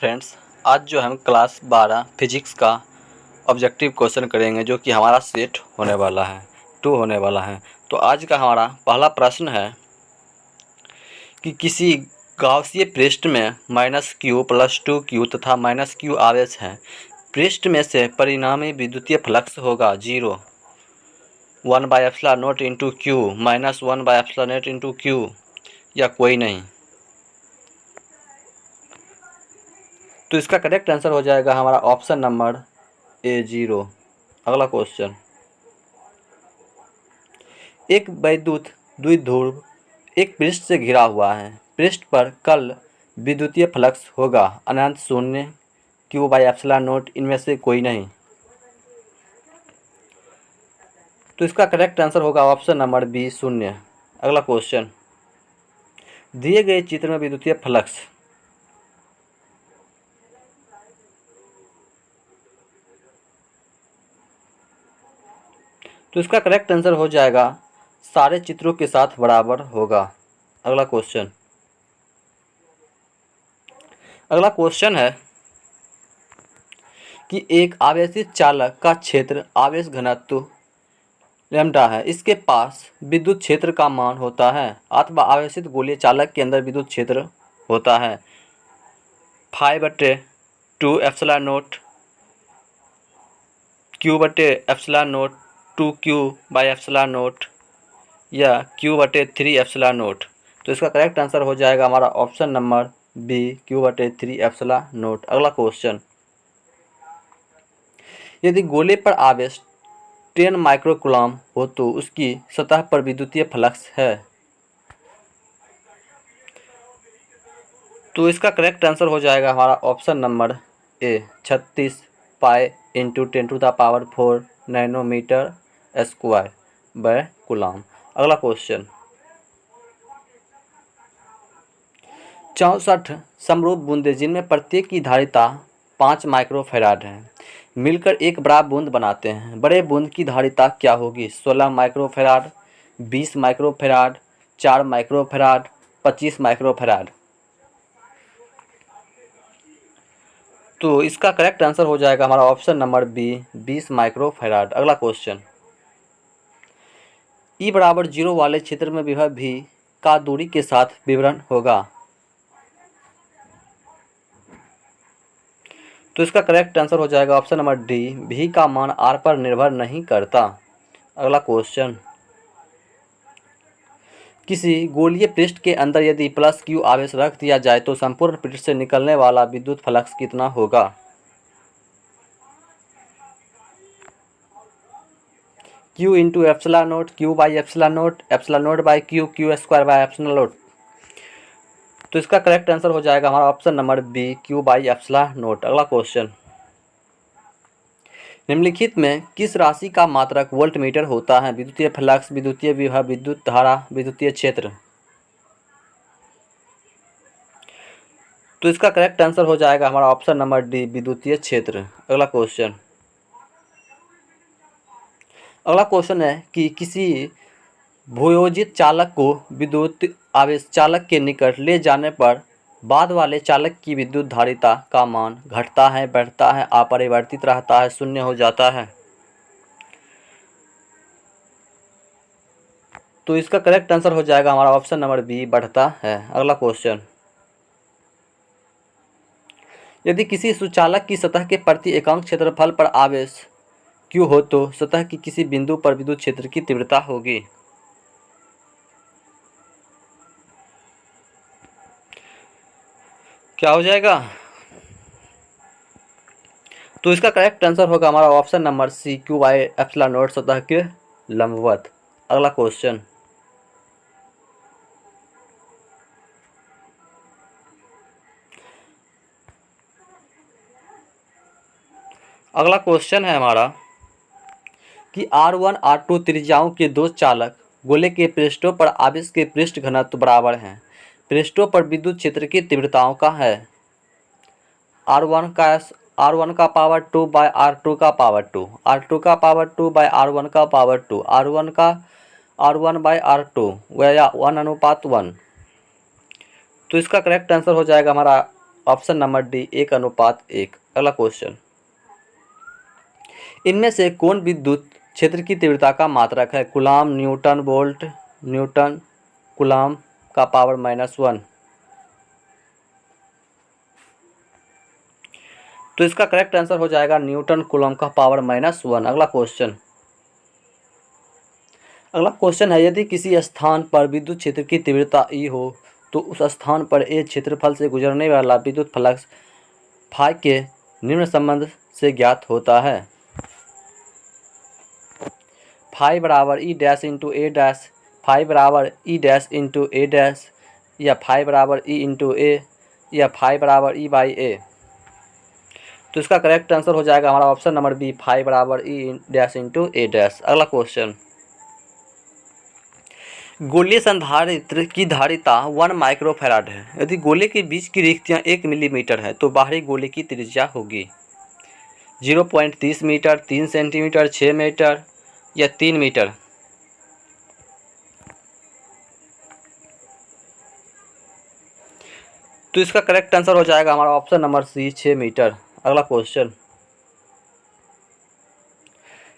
Friends, आज जो हम क्लास 12 फिजिक्स का ऑब्जेक्टिव क्वेश्चन करेंगे जो कि हमारा सेट होने वाला है 2 होने वाला है। तो आज का हमारा पहला प्रश्न है कि किसी गाउसीय पृष्ठ में -q + 2q तथा -q आवेश है। पृष्ठ में से परिणामी विद्युतीय फ्लक्स होगा 0 1/ε0 × q -1/ε0 × q या कोई नहीं। तो इसका करेक्ट आंसर हो जाएगा हमारा ऑप्शन नंबर ए 0। अगला क्वेश्चन, एक वैद्युत द्विध्रुव एक पृष्ठ से घिरा हुआ है। पृष्ठ पर कल विद्युतीय फ्लक्स होगा अनंत 0 q/ε0 इनमें से कोई नहीं। तो इसका करेक्ट आंसर होगा ऑप्शन नंबर बी 0। अगला क्वेश्चन, दिए गए चित्र में विद्युतीय फ्लक्स तो इसका करेक्ट आंसर हो जाएगा सारे चित्रों के साथ बराबर होगा। अगला क्वेश्चन है कि एक आवेशित चालक का क्षेत्र आवेश घनत्व लैम्ब्डा है। इसके पास विद्युत क्षेत्र का मान होता है अथवा आवेशित गोलीय चालक के अंदर विद्युत क्षेत्र होता है 5/2 q/ε0 2q/ε0 या q/3 तो इसका करेक्ट आंसर हो जाएगा हमारा ऑप्शन नंबर बी q/3 अगला क्वेश्चन, यदि गोले पर आवेश 10 माइक्रोकूलम हो तो उसकी सतह पर विद्युतीय फ्लक्स है। तो इसका करेक्ट आंसर हो जाएगा हमारा option number A 36 pi × 10⁴ nanometre square by coulomb. अगला क्वेश्चन, 64 समरूप बूंदें जिनमें प्रत्येक की धारिता 5 माइक्रोफैराड है मिलकर एक बड़ा बूंद बनाते हैं। बड़े बूंद की धारिता क्या होगी? 16 माइक्रोफैराड, 20 माइक्रोफैराड, 4 माइक्रोफैराड, 25 माइक्रोफैराड। तो इसका करेक्ट आंसर हो जाएगा हमारा ऑप्शन नंबर बी 20 माइक्रोफैराड। अगला क्वेश्चन, E = 0 वाले क्षेत्र में विभव भी का दूरी के साथ विवरण होगा। तो इसका करेक्ट आंसर हो जाएगा ऑप्शन नंबर डी भी का मान r पर निर्भर नहीं करता। अगला क्वेश्चन, किसी गोलीय पृष्ठ के अंदर यदि +q आवेश रख दिया जाए तो संपूर्ण पृष्ठ से निकलने वाला विद्युत फ्लक्स कितना होगा? q × ε0 q/ε0 ε0/q q²/ε0। तो इसका करेक्ट आंसर हो जाएगा हमारा ऑप्शन नंबर बी q/ε0। अगला क्वेश्चन, निम्नलिखित में किस राशि का मात्रक वोल्टमीटर होता है? विद्युतीय फ्लक्स, विद्युतीय विभव, विद्युत धारा, विद्युतीय क्षेत्र। तो इसका करेक्ट आंसर हो जाएगा हमारा ऑप्शन नंबर डी विद्युतीय क्षेत्र। अगला क्वेश्चन है कि किसी भूयोजित चालक को विद्युत आवेश चालक के निकट ले जाने पर बाद वाले चालक की विद्युत धारिता का मान घटता है, बढ़ता है, अपरिवर्तित रहता है, शून्य हो जाता है। तो इसका करेक्ट आंसर हो जाएगा हमारा ऑप्शन नंबर बी बढ़ता है। अगला क्वेश्चन, यदि किसी सुचालक की सतह के प्रति एकांक क्षेत्रफल पर आवेश q हो तो सतह की किसी बिंदु पर विद्युत क्षेत्र की तीव्रता होगी। क्या हो जाएगा? तो इसका करेक्ट आंसर होगा हमारा ऑप्शन नंबर सी q/ε0 सतह के लंबवत। अगला क्वेश्चन, है हमारा कि r1 r2 त्रिज्याओं के दो चालक गोले के पृष्ठों पर आवेश के पृष्ठ घनत्व बराबर हैं। पृष्ठों पर विद्युत क्षेत्र की तीव्रताओं का है r1 का पावर 2 बाय r2 का पावर 2, r2 का पावर 2 बाय r1 का पावर 2, r1 का r1 बाय r2 या 1:1। तो इसका करेक्ट आंसर हो जाएगा हमारा ऑप्शन नंबर डी 1:1। अगला क्वेश्चन, इनमें से कौन विद्युत क्षेत्र की तीव्रता का मात्रक है? Coulomb, Newton, volt, Newton, coulomb का पावर -1। तो इसका करेक्ट आंसर हो जाएगा न्यूटन कूलम का पावर -1। अगला क्वेश्चन है, यदि किसी स्थान पर विद्युत क्षेत्र की तीव्रता E हो तो उस स्थान पर A क्षेत्रफल से गुजरने वाला विद्युत फ्लक्स फाई के निम्न संबंध से ज्ञात होता है। फाई बराबर E dash into A dash, phi बराबर E dash into A dash, या फाई बराबर E इंटू A, या फाई बराबर E बाई A। तो इसका करेक्ट आंसर हो जाएगा हमारा ऑप्शन नंबर बी, फाई बराबर E dash into A dash. अगला क्वेश्चन, गोलीय संधारित्र की धारिता 1 माइक्रोफैराड है। यदि गोले के बीच की रिक्तियाँ 1 मिलीमीटर है तो बाहरी गोले की त्रिज्या होगी 0.30 मीटर, 3 सेंटीमीटर, 6 मीटर या 3 मीटर। तो इसका करेक्ट आंसर हो जाएगा हमारा ऑप्शन नंबर सी, 6 मीटर। अगला क्वेश्चन,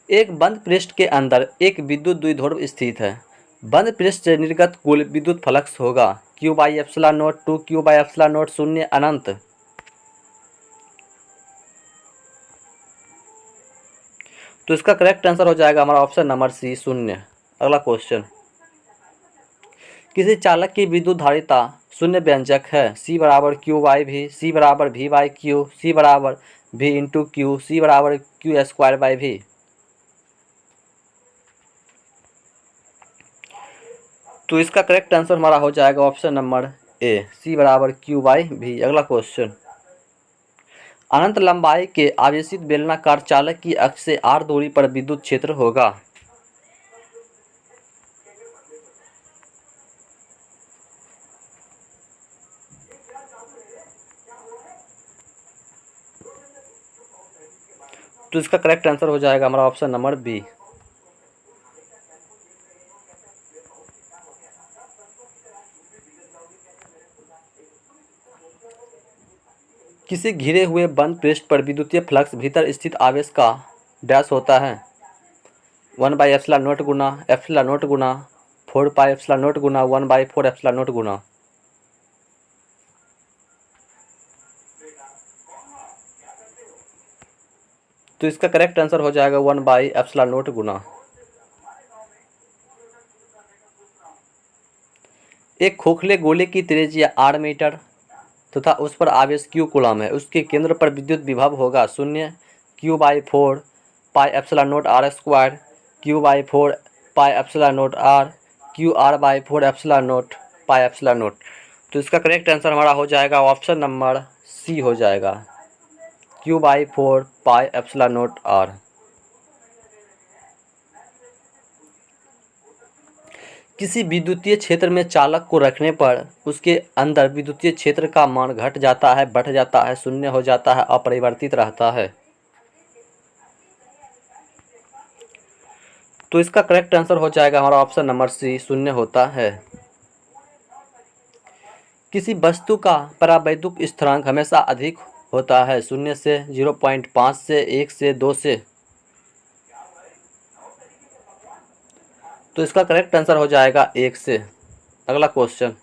एक बंद पृष्ठ के अंदर एक विद्युत द्विध्रुव स्थित है। बंद पृष्ठ से निर्गत कुल विद्युत फ्लक्स होगा Q/ε0, 2Q/ε0, 0 अनंत। तो इसका करेक्ट आंसर हो जाएगा हमारा ऑप्शन नंबर सी, 0। अगला क्वेश्चन, किसी चालक की विद्युत धारिता शून्य व्यंजक है। C बराबर Q/V, C बराबर V/Q, C बराबर V इंटू Q, C बराबर Q² V। तो इसका करेक्ट आंसर हमारा हो जाएगा ऑप्शन नंबर ए, C बराबर Q/V। अगला क्वेश्चन, अनंत लंबाई के आवेशित बेलनाकार चालक की अक्ष से r दूरी पर विद्युत क्षेत्र होगा। तो इसका करेक्ट आंसर हो जाएगा हमारा ऑप्शन नंबर बी। किसी घिरे हुए बंद पृष्ठ पर विद्युतीय फ्लक्स भीतर स्थित आवेश का डैश होता है 1/ε0 गुना ε0 गुना 4πε0 गुना 1/4ε0 गुना। तो इसका करेक्ट आंसर हो जाएगा 1/ε0 गुना। एक खोखले गोले की त्रिज्या 8 मीटर तथा उस पर आवेश Q कूलम है। उसके केंद्र पर विद्युत विभव होगा 0 Q/4 πε0 r², Q/4 πε0 r, QR/4 πε0। तो इसका करेक्ट आंसर हमारा हो जाएगा ऑप्शन नंबर सी हो जाएगा Q/4 πε0 r। किसी विद्युतीय क्षेत्र में चालक को रखने पर उसके अंदर विद्युतीय क्षेत्र का मान घट जाता है, बढ़ जाता है, शून्य हो जाता है, अपरिवर्तित रहता है। तो इसका करेक्ट आंसर हो जाएगा हमारा ऑप्शन नंबर सी, शून्य होता है। किसी वस्तु का परावैद्युत स्थिरांक हमेशा अधिक होता है 0 से, 0.5 से, 1 से, 2 से। तो इसका करेक्ट आंसर हो जाएगा 1 से। अगला क्वेश्चन,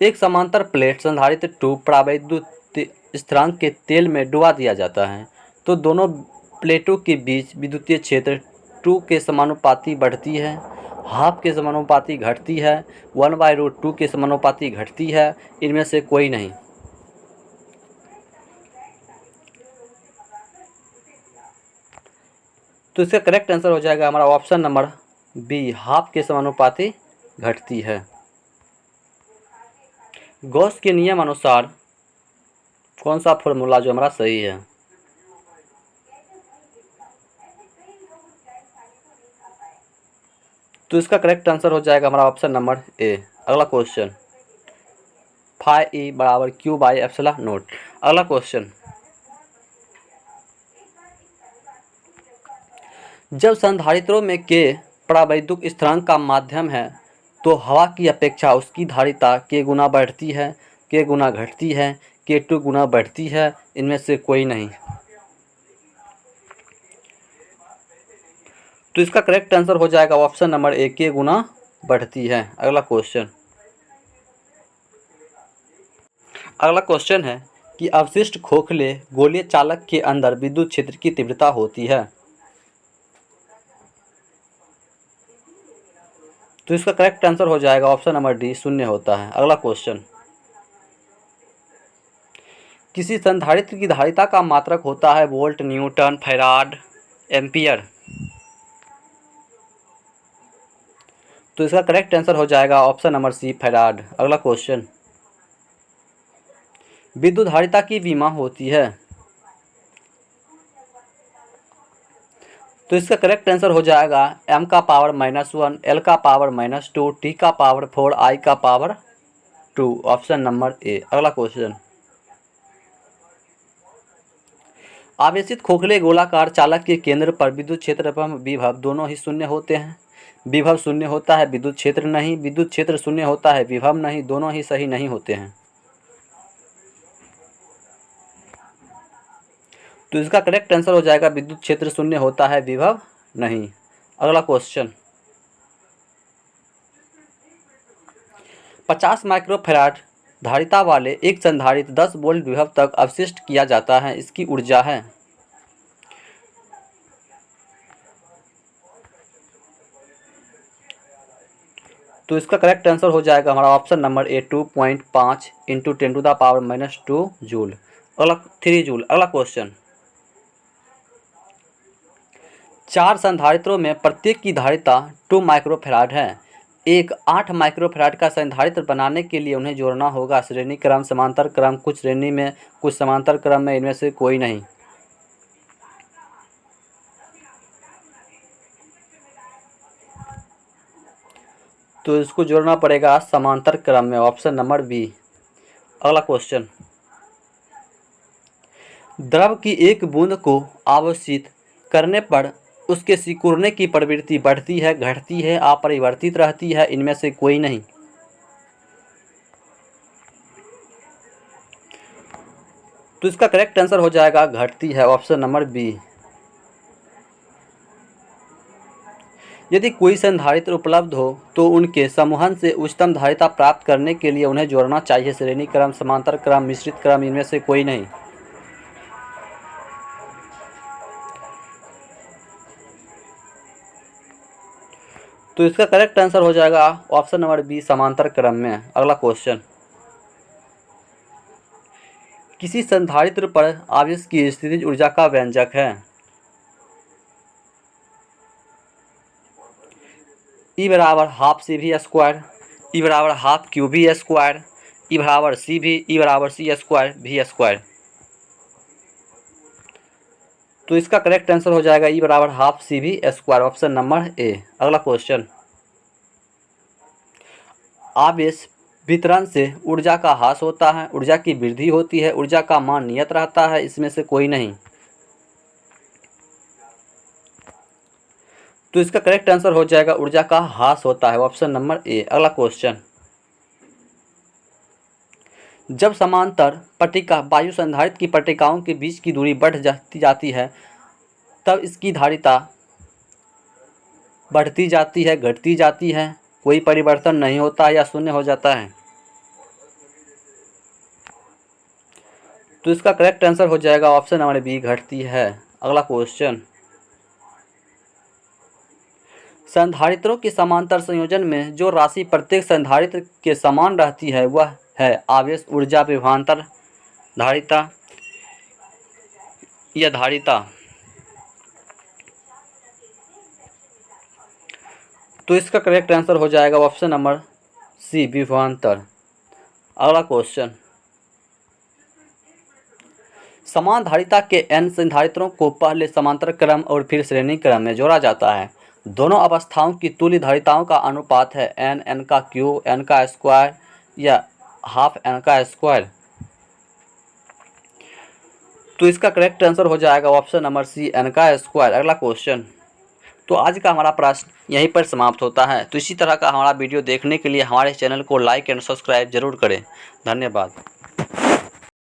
एक समांतर प्लेट संधारित्र ट्यूब परावैद्युत स्थिरांक के तेल में डुबा दिया जाता है तो दोनों प्लेटों के बीच विद्युतीय क्षेत्र 2 के समानुपाती बढ़ती है, हाफ के समानुपाती घटती है, 1/√2 के समानुपाती घटती है, इनमें से कोई नहीं। तो इसका करेक्ट आंसर हो जाएगा हमारा ऑप्शन नंबर बी, हाफ के समानुपाती घटती है। गॉस के नियम अनुसार कौन सा फॉर्मूला जो हमारा सही है? तो इसका करेक्ट आंसर हो जाएगा हमारा ऑप्शन नंबर ए। अगला क्वेश्चन, फाई ई बराबर Q/ε0। अगला क्वेश्चन, जब संधारित्रों में के परावैद्युत स्थिरांक का माध्यम है तो हवा की अपेक्षा उसकी धारिता k गुना बढ़ती है, k गुना घटती है, k2 गुना बढ़ती है, इनमें से कोई नहीं। तो इसका करेक्ट आंसर हो जाएगा ऑप्शन नंबर ए, k गुना बढ़ती है। अगला क्वेश्चन, अगला क्वेश्चन है कि अवशिष्ट खोखले गोलीय चालक के अंदर विद्युत क्षेत्र की तीव्रता होती है। तो इसका करेक्ट आंसर हो जाएगा ऑप्शन नंबर डी, 0 होता है। अगला क्वेश्चन, किसी संधारित्र की धारिता का मात्रक होता है वोल्ट, न्यूटन, फैराड, एम्पियर। तो इसका करेक्ट आंसर हो जाएगा ऑप्शन नंबर सी, फैराड। अगला क्वेश्चन, विद्युत धारिता की विमा होती है। तो इसका करेक्ट आंसर हो जाएगा m का पावर -1, l का पावर -2, t का पावर 4, i का पावर 2, ऑप्शन नंबर ए। अगला क्वेश्चन, आवेशित खोखले गोलाकार चालक के केंद्र पर विद्युत क्षेत्र एवं विभव दोनों ही शून्य होते हैं। विभव शून्य होता है, विद्युत क्षेत्र नहीं। विद्युत क्षेत्र शून्य होता है, विभव नहीं। दोनों ही सही नहीं होते हैं। तो इसका करेक्ट आंसर हो जाएगा विद्युत क्षेत्र शून्य होता है, विभव नहीं। अगला क्वेश्चन, 50 माइक्रोफैराड धारिता वाले एक संधारित्र 10 वोल्ट विभव तक अवशिष्ट किया जाता है, इसकी ऊर्जा है। तो इसका करेक्ट आंसर हो जाएगा हमारा ऑप्शन नंबर ए, 2.5 इंटू 10⁻⁻2 जूल। अगला 3 जूल। अगला क्वेश्चन, 4 संधारित्रों में प्रत्येक की धारिता 2 माइक्रोफैराड है। एक 8 माइक्रोफैराड का संधारित्र बनाने के लिए उन्हें जोड़ना होगा श्रेणी क्रम, समांतर क्रम, कुछ श्रेणी में कुछ समांतर क्रम में, इनमें से कोई नहीं। तो इसको जोड़ना पड़ेगा समांतर क्रम में, ऑप्शन नंबर बी। अगला क्वेश्चन, द्रव की एक बूंद को आवेशित करने पर उसके सिकुड़ने की प्रवृत्ति बढ़ती है, घटती है, अपरिवर्तित रहती है, इनमें से कोई नहीं। तो इसका करेक्ट आंसर हो जाएगा घटती है, ऑप्शन नंबर बी। यदि कोई संधारित्र उपलब्ध हो तो उनके समूहन से उच्चतम धारिता प्राप्त करने के लिए उन्हें जोड़ना चाहिए श्रेणी क्रम, समांतर क्रम, मिश्रित क्रम, इनमें से कोई नहीं। तो इसका करेक्ट आंसर हो जाएगा ऑप्शन नंबर बी, समांतर क्रम में। अगला क्वेश्चन, किसी संधारित्र पर आवेश की स्थितिज ऊर्जा का व्यंजक है। E बराबर हाफ CV स्क्वायर, E बराबर हाफ QV स्क्वायर, E बराबर CV, E बराबर C स्क्वायर, V स्क्वायर। तो इसका करेक्ट आंसर हो जाएगा E बराबर half CV square, option number ए। अगला क्वेश्चन, आवेश वितरण से ऊर्जा का ह्रास होता है, ऊर्जा की वृद्धि होती है, ऊर्जा का मान नियत रहता है, इसमें से कोई नहीं। तो इसका करेक्ट आंसर हो जाएगा ऊर्जा का ह्रास होता है, ऑप्शन नंबर ए। अगला क्वेश्चन, जब समांतर पट्टिका वायु संधारित्र की पट्टिकाओं के बीच की दूरी बढ़ जाती है तब इसकी धारिता बढ़ती जाती है, घटती जाती है, कोई परिवर्तन नहीं होता है या शून्य हो जाता है। तो इसका करेक्ट आंसर हो जाएगा ऑप्शन नंबर बी, घटती है। अगला क्वेश्चन, संधारित्रों के समांतर संयोजन में जो राशि प्रत्येक संधारित्र के समान रहती है वह है आवेश ऊर्जा विभवांतर धारिता या धारिता। तो इसका करेक्ट आंसर हो जाएगा ऑप्शन नंबर सी, विभवांतर। अगला क्वेश्चन, समान धारिता के n संधारित्रों को पहले समांतर क्रम और फिर श्रेणी क्रम में जोड़ा जाता है। दोनों अवस्थाओं की तुल्य धारिताओं का अनुपात है n, n का क्यूब, n का स्क्वायर या हाफ n का स्क्वायर। तो इसका करेक्ट आंसर हो जाएगा ऑप्शन नंबर सी, n का स्क्वायर। अगला क्वेश्चन, तो आज का हमारा प्रश्न यहीं पर समाप्त होता है। तो इसी तरह का हमारा वीडियो देखने के लिए हमारे चैनल को लाइक एंड सब्सक्राइब जरूर करें। धन्यवाद।